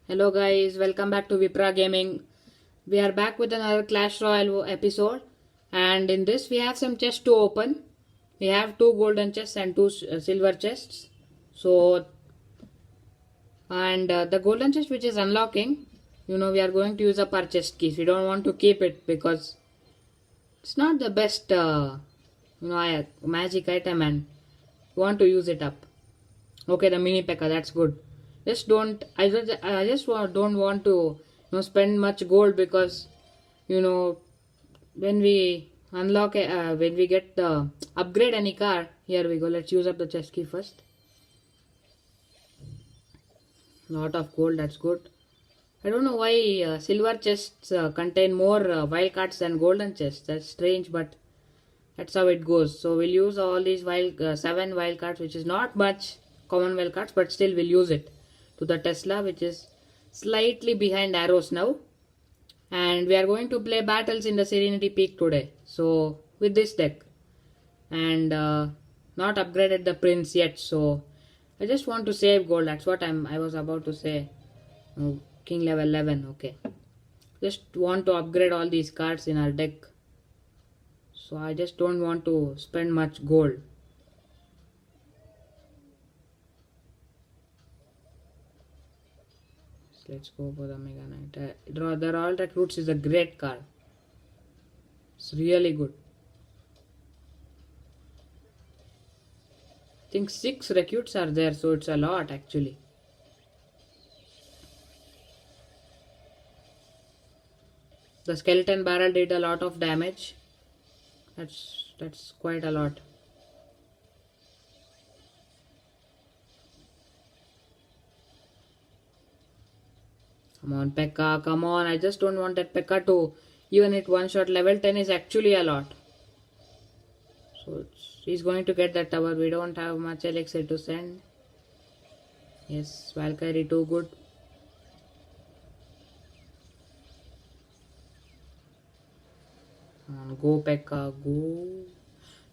Hello guys, welcome back to Vipra Gaming. We are back with another Clash Royale episode, and in this we have some chests to open. We have two golden chests and two silver chests. So, the golden chest which is unlocking, we are going to use up our chest keys. We don't want to keep it because it's not the best, magic item, and we want to use it up. Okay, the mini P.E.K.K.A, that's good. Just don't. Don't want to spend much gold because when we when we get the upgrade any car. Here we go. Let's use up the chest key first. Lot of gold. That's good. I don't know why silver chests contain more wild cards than golden chests. That's strange, but that's how it goes. So we'll use all these seven wild cards, which is not much common wild cards, but still we'll use it to the Tesla, which is slightly behind arrows now. And we are going to play battles in the Serenity Peak today. So with this deck, and not upgraded the Prince yet. So I just want to save gold. That's what I was about to say. Oh, King level 11. Okay. Just want to upgrade all these cards in our deck. So I just don't want to spend much gold. Let's go for the Mega Knight. The Royal Recruits is a great card. It's really good. I think 6 recruits are there, so it's a lot actually. The skeleton barrel did a lot of damage. That's quite a lot. Come on, P.E.K.K.A, come on. I just don't want that P.E.K.K.A to even hit one shot. Level 10 is actually a lot. So he's going to get that tower. We don't have much elixir to send. Yes, Valkyrie too good. Come on, go P.E.K.K.A, go.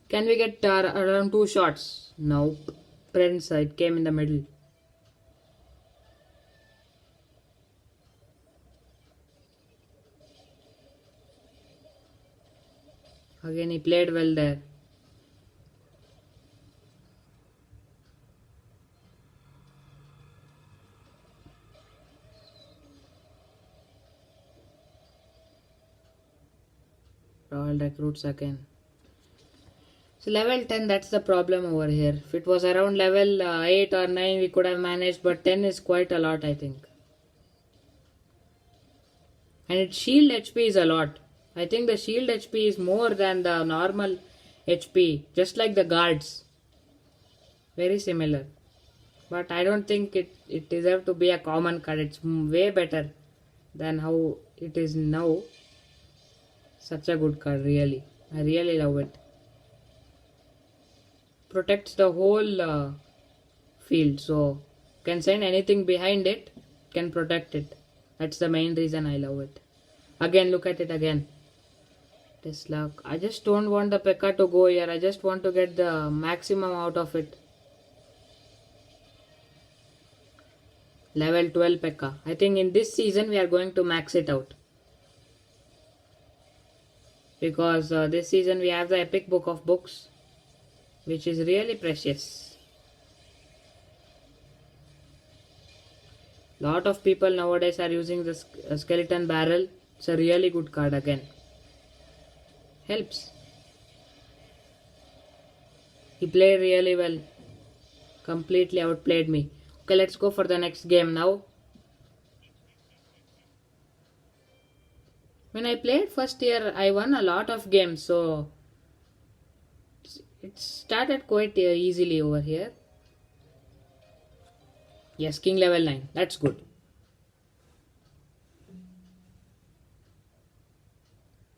Can we get around 2 shots? Nope. Prince, it came in the middle. Again, he played well there. Royal Recruits again. So level 10, that's the problem over here. If it was around level 8 or 9, we could have managed, but 10 is quite a lot, I think. And its shield HP is a lot. I think the shield HP is more than the normal HP, just like the guards. Very similar. But I don't think it deserves to be a common card. It's way better than how it is now. Such a good card, really. I really love it. Protects the whole field, so can send anything behind it, can protect it. That's the main reason I love it. Again, look at it again. Tesla. I just don't want the P.E.K.K.A to go here. I just want to get the maximum out of it. Level 12 P.E.K.K.A. I think in this season we are going to max it out. Because this season we have the Epic Book of Books, which is really precious. Lot of people nowadays are using the skeleton barrel. It's a really good card again. Helps. He played really well. Completely outplayed me. Okay, let's go for the next game now. When I played first year, I won a lot of games, so it started quite easily over here. Yes, King level 9. That's good.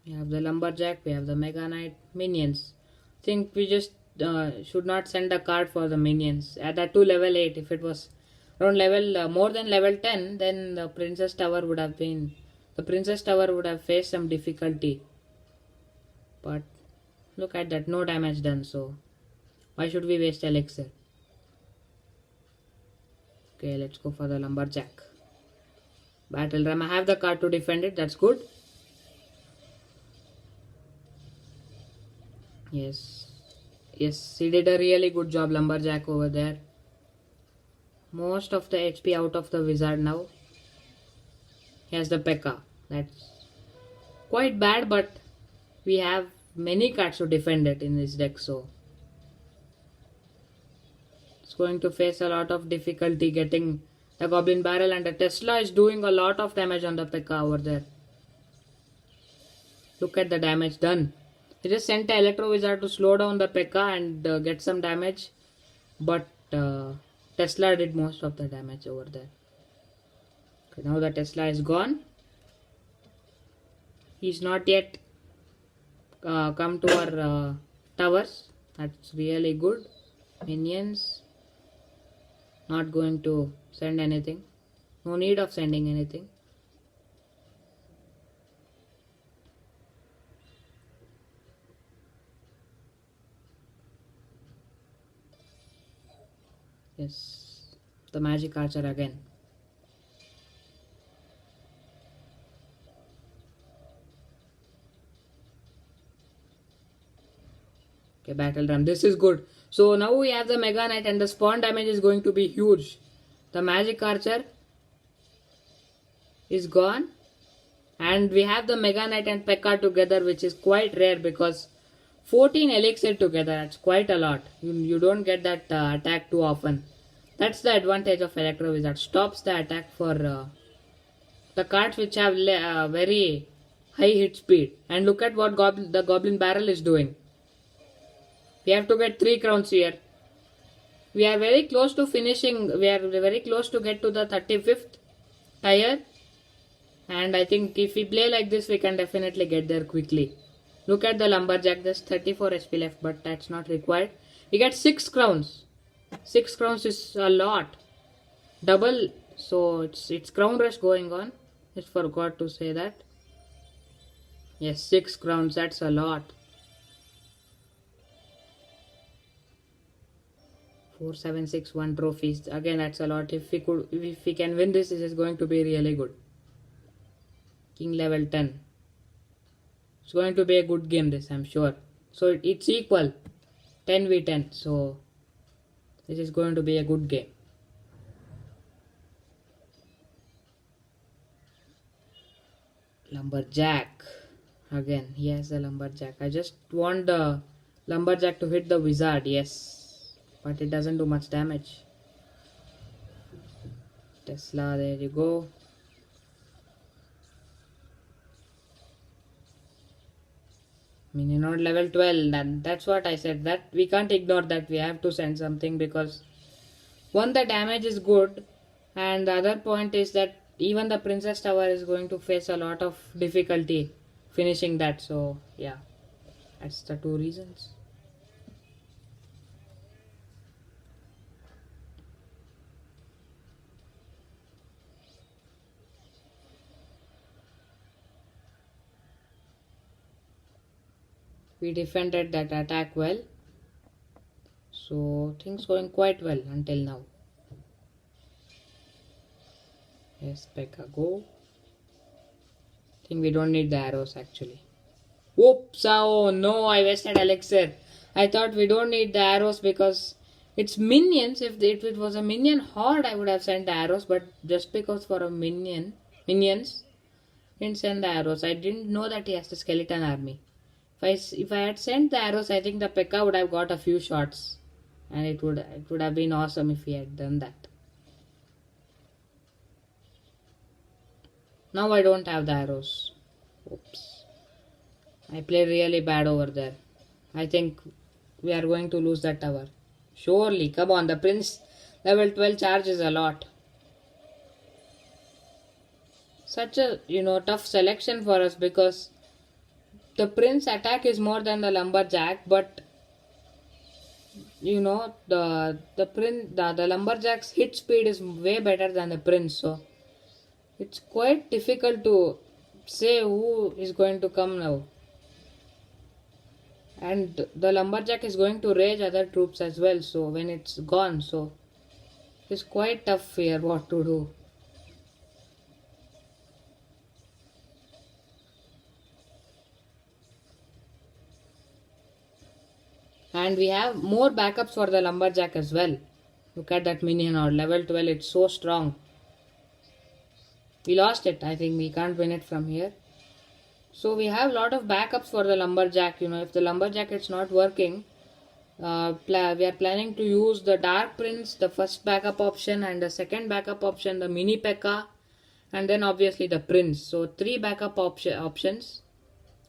We have the Lumberjack, we have the Mega Knight, minions. I think we just should not send a card for the minions. Add that to level 8. If it was around level more than level 10, then the Princess Tower would have been... The Princess Tower would have faced some difficulty. But look at that, no damage done, so why should we waste elixir? Okay, let's go for the Lumberjack. Battle ram. I have the card to defend it. That's good. Yes. Yes, he did a really good job, Lumberjack over there. Most of the HP out of the wizard now. He has the P.E.K.K.A. That's quite bad, but we have many cards to defend it in this deck, so it's going to face a lot of difficulty getting the Goblin Barrel, and the Tesla is doing a lot of damage on the P.E.K.K.A. over there. Look at the damage done. He just sent the Electro Wizard to slow down the P.E.K.K.A. and get some damage, but Tesla did most of the damage over there. Okay, now the Tesla is gone. He's not yet come to our towers. That's really good. Minions not going to send anything. No need of sending anything. Yes, the Magic Archer again. Okay, Battle Ram. This is good. So now we have the Mega Knight and the spawn damage is going to be huge. The Magic Archer is gone. And we have the Mega Knight and P.E.K.K.A. together, which is quite rare because 14 elixir together, that's quite a lot. You don't get that attack too often. That's the advantage of Electro Wizard. Stops the attack for the cards which have very high hit speed. And look at what the Goblin Barrel is doing. We have to get 3 crowns here. We are very close to finishing. We are very close to get to the 35th tier. And I think if we play like this, we can definitely get there quickly. Look at the Lumberjack. There's 34 SP left, but that's not required. We get 6 crowns. 6 crowns is a lot. Double. So it's crown rush going on. Just forgot to say that. Yes, 6 crowns. That's a lot. 4761 trophies. Again, that's a lot. If we can win this, this is going to be really good. King level 10. It's going to be a good game, this, I'm sure. So it's equal. 10v10. So this is going to be a good game. Lumberjack. Again, he has the Lumberjack. I just want the Lumberjack to hit the wizard. Yes. But it doesn't do much damage. Tesla, there you go. Minion node level 12. That's what I said. That we can't ignore that. We have to send something because one, the damage is good, and the other point is that even the Princess Tower is going to face a lot of difficulty finishing that. So yeah, that's the 2 reasons. We defended that attack well. So things going quite well until now. Yes, P.E.K.K.A. go. Think we don't need the arrows actually. Whoops! Oh no, I wasted elixir. I thought we don't need the arrows because it's minions. If it was a minion horde, I would have sent the arrows, but just because for a minions, didn't send the arrows. I didn't know that he has the skeleton army. If I had sent the arrows, I think the P.E.K.K.A. would have got a few shots, and it would have been awesome if he had done that. Now I don't have the arrows. Oops. I played really bad over there. I think we are going to lose that tower. Surely, come on, the prince level 12 charges a lot. Such a tough selection for us because the prince attack is more than the lumberjack, but the lumberjack's hit speed is way better than the prince, so it's quite difficult to say who is going to come now. And the lumberjack is going to rage other troops as well, so when it's gone, so it's quite tough here what to do. And we have more backups for the lumberjack as well. Look at that minion or level 12, it's so strong. We lost it. I think we can't win it from here. So we have a lot of backups for the lumberjack. If the lumberjack is not working, we are planning to use the dark prince, the first backup option, and the second backup option, the mini P.E.K.K.A, and then obviously the prince. So 3 backup options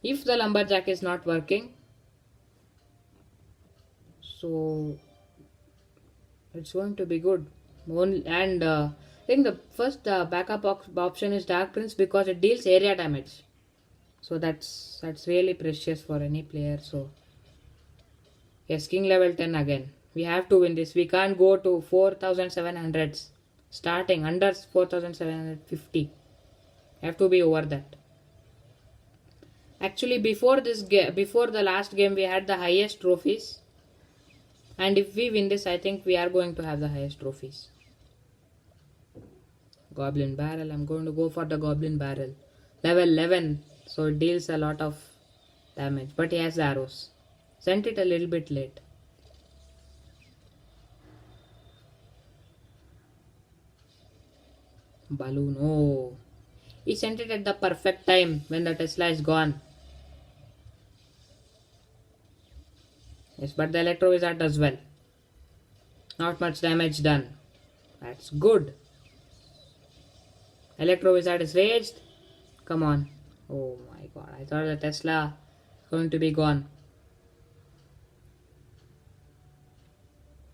if the lumberjack is not working. So it's going to be good. And I think the first backup option is dark prince because it deals area damage. So that's really precious for any player. So yes, king level 10 again. We have to win this. We can't go to 4700s. Starting under 4750. Have to be over that. Actually, before the last game, we had the highest trophies. And if we win this, I think we are going to have the highest trophies. Goblin barrel. I'm going to go for the goblin barrel. Level 11. So it deals a lot of damage. But he has arrows. Sent it a little bit late. Balloon. Oh. He sent it at the perfect time when the Tesla is gone. Yes, but the Electro Wizard does well. Not much damage done. That's good. Electro Wizard is raged. Come on. Oh my god. I thought the Tesla is going to be gone.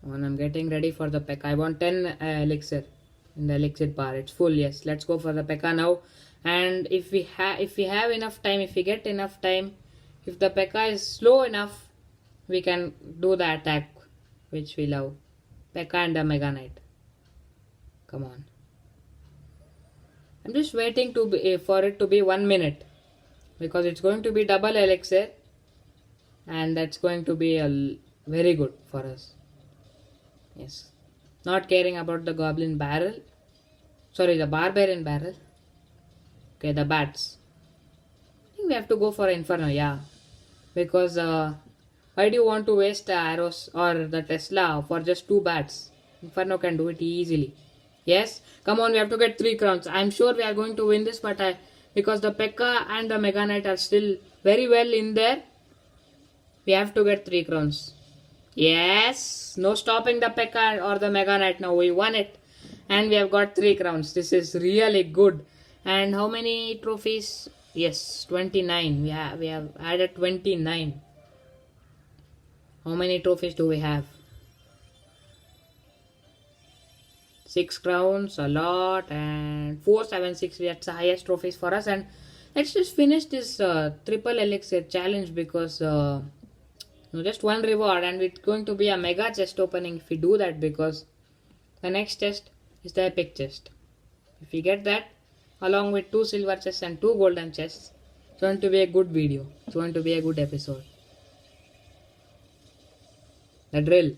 And I'm getting ready for the P.E.K.K.A. I want 10 elixir in the elixir bar. It's full. Yes, let's go for the P.E.K.K.A. now. And if we have enough time, if we get enough time, if the P.E.K.K.A. is slow enough, we can do the attack which we love. P.E.K.K.A. and the Mega Knight. Come on. I'm just waiting for it to be 1 minute because it's going to be double elixir and that's going to be very good for us. Yes. Not caring about the goblin barrel. Sorry, the barbarian barrel. Okay, the bats. I think we have to go for Inferno, yeah. Because why do you want to waste the arrows or the Tesla for just 2 bats? Inferno can do it easily. Yes, come on, we have to get 3 crowns. I'm sure we are going to win this, but because the P.E.K.K.A. and the Mega Knight are still very well in there, we have to get 3 crowns. Yes, no stopping the P.E.K.K.A. or the Mega Knight now. We won it. And we have got 3 crowns. This is really good. And how many trophies? Yes, 29. We have added 29. How many trophies do we have? 6 crowns, a lot, and 476. That's the highest trophies for us. And let's just finish this triple elixir challenge because just 1 reward, and it's going to be a mega chest opening if we do that because the next chest is the epic chest. If we get that, along with 2 silver chests and 2 golden chests, it's going to be a good video. It's going to be a good episode. The drill.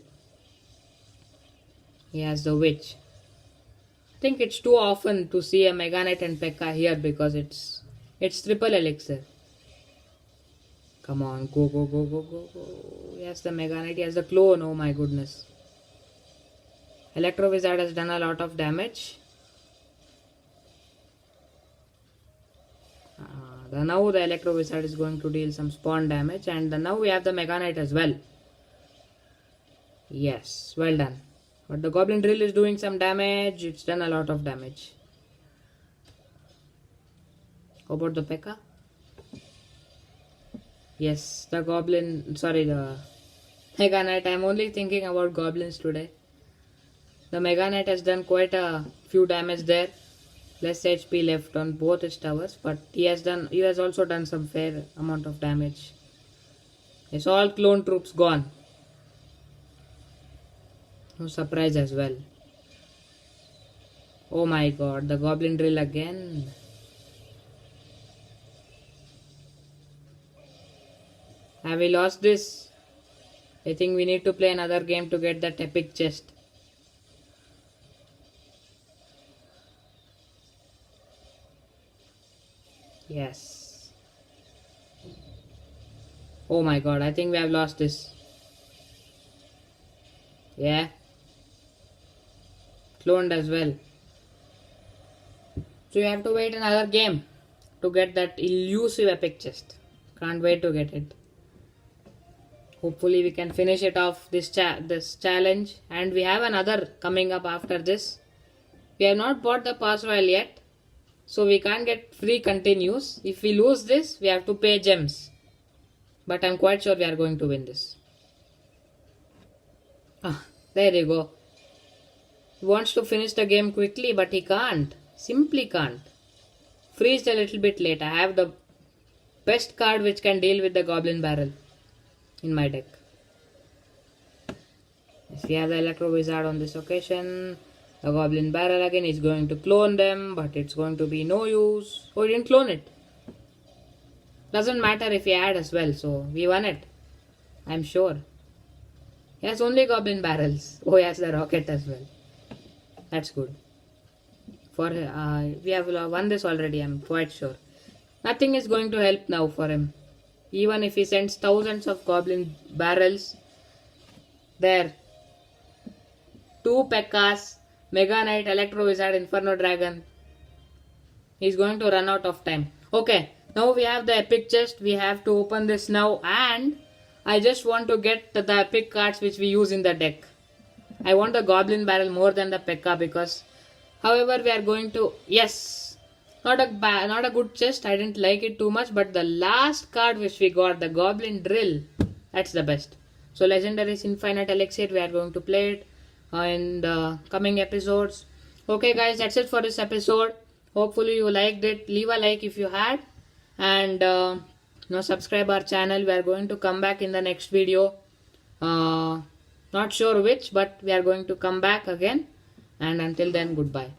He has the witch. I think it's too often to see a Mega Knight and P.E.K.K.A. here because it's triple elixir. Come on, go, go, go, go, go, go. Yes, the Mega Knight, he has the clone, oh my goodness. Electro Wizard has done a lot of damage. Now the Electro Wizard is going to deal some spawn damage, and now we have the Mega Knight as well. Yes, well done. But the Goblin Drill is doing some damage. It's done a lot of damage. How about the P.E.K.K.A.? Yes, the Mega Knight. I'm only thinking about goblins today. The Mega Knight has done quite a few damage there. Less HP left on both his towers, but he has also done some fair amount of damage. Yes, all clone troops gone. No surprise as well. Oh my god, the Goblin Drill again. Have we lost this? I think we need to play another game to get that epic chest. Yes. Oh my god, I think we have lost this. Yeah. Cloned as well. So you have to wait another game to get that elusive epic chest. Can't wait to get it. Hopefully we can finish it off this challenge, and we have another coming up after this. We have not bought the pass royal yet, so we can't get free continues. If we lose this, we have to pay gems. But I'm quite sure we are going to win this. Ah, there you go. He wants to finish the game quickly, but he can't. Simply can't. Freezed a little bit late. I have the best card which can deal with the Goblin Barrel in my deck. Yes, we have the Electro Wizard on this occasion. The Goblin Barrel again is going to clone them, but it's going to be no use. Oh, he didn't clone it. Doesn't matter if he had as well, so we won it. I'm sure. He has only Goblin Barrels. Oh, he has the Rocket as well. That's good. We have won this already, I'm quite sure. Nothing is going to help now for him. Even if he sends thousands of Goblin Barrels. There. 2 Pekkas, Mega Knight, Electro Wizard, Inferno Dragon. He's going to run out of time. Okay, now we have the epic chest. We have to open this now, and I just want to get the epic cards which we use in the deck. I want the Goblin Barrel more than the Pekka because, however, we are going to, yes, not a good chest. I didn't like it too much, but the last card which we got, the Goblin Drill, that's the best. So Legendary's Infinite Elixir, we are going to play it in the coming episodes. Okay guys, that's it for this episode. Hopefully you liked it. Leave a like if you had, and subscribe our channel. We are going to come back in the next video. Not sure which, but we are going to come back again, and until then, goodbye.